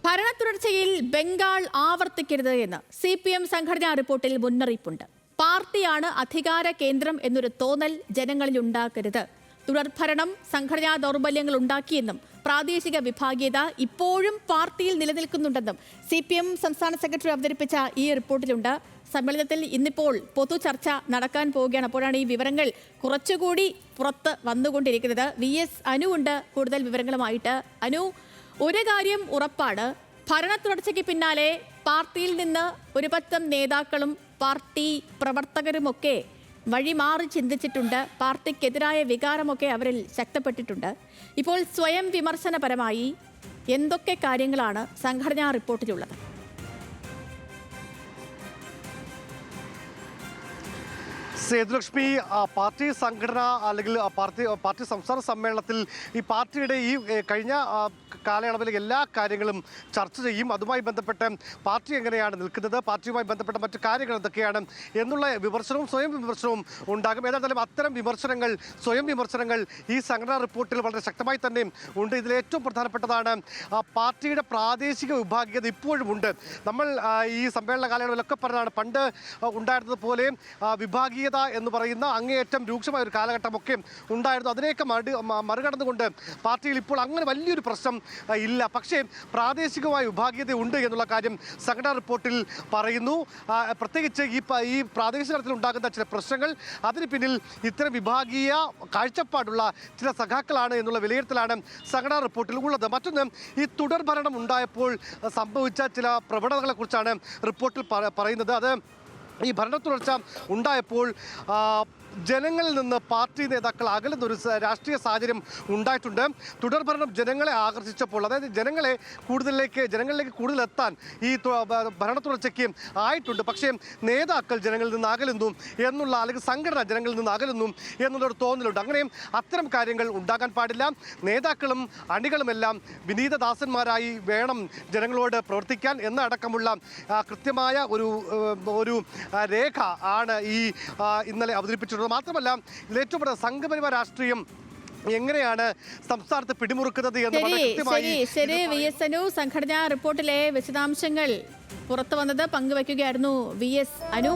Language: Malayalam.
ഭരണ തുടർച്ചയിൽ ബംഗാൾ ആവർത്തിക്കരുത് എന്ന് CPM സംഘടനാ റിപ്പോർട്ടിൽ മുന്നറിയിപ്പുണ്ട്. പാർട്ടിയാണ് അധികാര കേന്ദ്രം എന്നൊരു തോന്നൽ ജനങ്ങളിൽ ഉണ്ടാക്കരുത്. തുടർഭരണം സംഘടനാ ദൗർബല്യങ്ങൾ ഉണ്ടാക്കിയെന്നും പ്രാദേശിക വിഭാഗീയത ഇപ്പോഴും പാർട്ടിയിൽ നിലനിൽക്കുന്നുണ്ടെന്നും CPM സംസ്ഥാന സെക്രട്ടറി അവതരിപ്പിച്ച ഈ റിപ്പോർട്ടിലുണ്ട്. സമ്മേളനത്തിൽ ഇന്നിപ്പോൾ പൊതു ചർച്ച നടക്കാൻ പോവുകയാണ്. അപ്പോഴാണ് ഈ വിവരങ്ങൾ കുറച്ചുകൂടി പുറത്ത് വന്നുകൊണ്ടിരിക്കുന്നത്. VS അനു ഉണ്ട് കൂടുതൽ വിവരങ്ങളുമായിട്ട്. അനു, ഒരു കാര്യം ഉറപ്പാണ്, ഭരണ തുടർച്ചയ്ക്ക് പിന്നാലെ പാർട്ടിയിൽ നിന്ന് ഒരു പറ്റം നേതാക്കളും പാർട്ടി പ്രവർത്തകരുമൊക്കെ വഴിമാറി ചിന്തിച്ചിട്ടുണ്ട്. പാർട്ടിക്കെതിരായ വികാരമൊക്കെ അവരിൽ ശക്തപ്പെട്ടിട്ടുണ്ട്. ഇപ്പോൾ സ്വയം വിമർശനപരമായി എന്തൊക്കെ കാര്യങ്ങളാണ് സംഘടനാ റിപ്പോർട്ടിലുള്ളത്? സേതുലക്ഷ്മി, പാർട്ടി സംഘടന അല്ലെങ്കിൽ പാർട്ടി സംസ്ഥാന സമ്മേളനത്തിൽ ഈ പാർട്ടിയുടെ ഈ കഴിഞ്ഞ കാലയളവിലെ എല്ലാ കാര്യങ്ങളും ചർച്ച ചെയ്യും. അതുമായി ബന്ധപ്പെട്ട് പാർട്ടി എങ്ങനെയാണ് നിൽക്കുന്നത്, പാർട്ടിയുമായി ബന്ധപ്പെട്ട മറ്റു കാര്യങ്ങൾ എന്തൊക്കെയാണ് എന്നുള്ള വിമർശനവും സ്വയം വിമർശനവും ഉണ്ടാകും. ഏതായാലും അത്തരം വിമർശനങ്ങൾ, സ്വയം വിമർശനങ്ങൾ ഈ സംഘടനാ റിപ്പോർട്ടിൽ വളരെ ശക്തമായി തന്നെ ഉണ്ട്. ഇതിലേറ്റവും പ്രധാനപ്പെട്ടതാണ് പാർട്ടിയുടെ പ്രാദേശിക വിഭാഗീയത ഇപ്പോഴും ഉണ്ട്. നമ്മൾ ഈ സമ്മേളന കാലയളവിലൊക്കെ പറഞ്ഞതാണ്, പണ്ട് ഉണ്ടായിരുന്നതുപോലെ വിഭാഗീയത എന്ന് പറയുന്ന അങ്ങേയറ്റം രൂക്ഷമായ ഒരു കാലഘട്ടമൊക്കെ ഉണ്ടായിരുന്നു. അതിനെയൊക്കെ മറികടന്നുകൊണ്ട് പാർട്ടിയിൽ ഇപ്പോൾ അങ്ങനെ വലിയൊരു പ്രശ്നം ഇല്ല. പക്ഷേ പ്രാദേശികമായ വിഭാഗീയത ഉണ്ട് എന്നുള്ള കാര്യം സംഘടനാ റിപ്പോർട്ടിൽ പറയുന്നു. പ്രത്യേകിച്ച് ഈ പ്രാദേശിക തലത്തിൽ ഉണ്ടാകുന്ന ചില പ്രശ്നങ്ങൾ, അതിന് പിന്നിൽ ഇത്തരം വിഭാഗീയ കാഴ്ചപ്പാടുള്ള ചില സഖാക്കളാണ് എന്നുള്ള വിലയിരുത്തലാണ് സംഘടനാ റിപ്പോർട്ടിൽ ഉള്ളത്. മറ്റൊന്ന്, ഈ തുടർഭരണം ഉണ്ടായപ്പോൾ സംഭവിച്ച ചില പ്രവണതകളെക്കുറിച്ചാണ് റിപ്പോർട്ടിൽ പറയുന്നത്. അത് ഈ ഭരണ തുടർച്ച ഉണ്ടായപ്പോൾ ജനങ്ങളിൽ നിന്ന് പാർട്ടി നേതാക്കൾ അകലുന്ന ഒരു രാഷ്ട്രീയ സാഹചര്യം ഉണ്ടായിട്ടുണ്ട്. തുടർഭരണം ജനങ്ങളെ ആകർഷിച്ചപ്പോൾ, അതായത് ജനങ്ങളിലേക്ക് കൂടുതൽ എത്താൻ ഈ ഭരണ തുടർച്ചയ്ക്ക് ആയിട്ടുണ്ട്. പക്ഷേ നേതാക്കൾ ജനങ്ങളിൽ നിന്ന് അകലുന്നു എന്നുള്ള, അല്ലെങ്കിൽ സംഘടന ജനങ്ങളിൽ നിന്ന് അകലുന്നു എന്നുള്ളൊരു തോന്നലുണ്ട്. അങ്ങനെ അത്തരം കാര്യങ്ങൾ ഉണ്ടാകാൻ പാടില്ല. നേതാക്കളും അണികളുമെല്ലാം വിനീതദാസന്മാരായി വേണം ജനങ്ങളോട് പ്രവർത്തിക്കാൻ എന്നടക്കമുള്ള കൃത്യമായ ഒരു രേഖ ആണ് ഈ ഇന്നലെ അവതരിപ്പിച്ചിട്ടുള്ളത്. മാത്രമല്ല, ഇതിലേറ്റവും കൂടുതൽ സംഘപരിവാർ രാഷ്ട്രീയം എങ്ങനെയാണ് സംസ്ഥാനത്ത് പിടിമുറുക്കുന്നത് എന്ന് ശരി VS അനു, സംഘടനാ റിപ്പോർട്ടിലെ വിശദാംശങ്ങൾ പുറത്തു വന്നത് പങ്കുവയ്ക്കുകയായിരുന്നു VS അനു.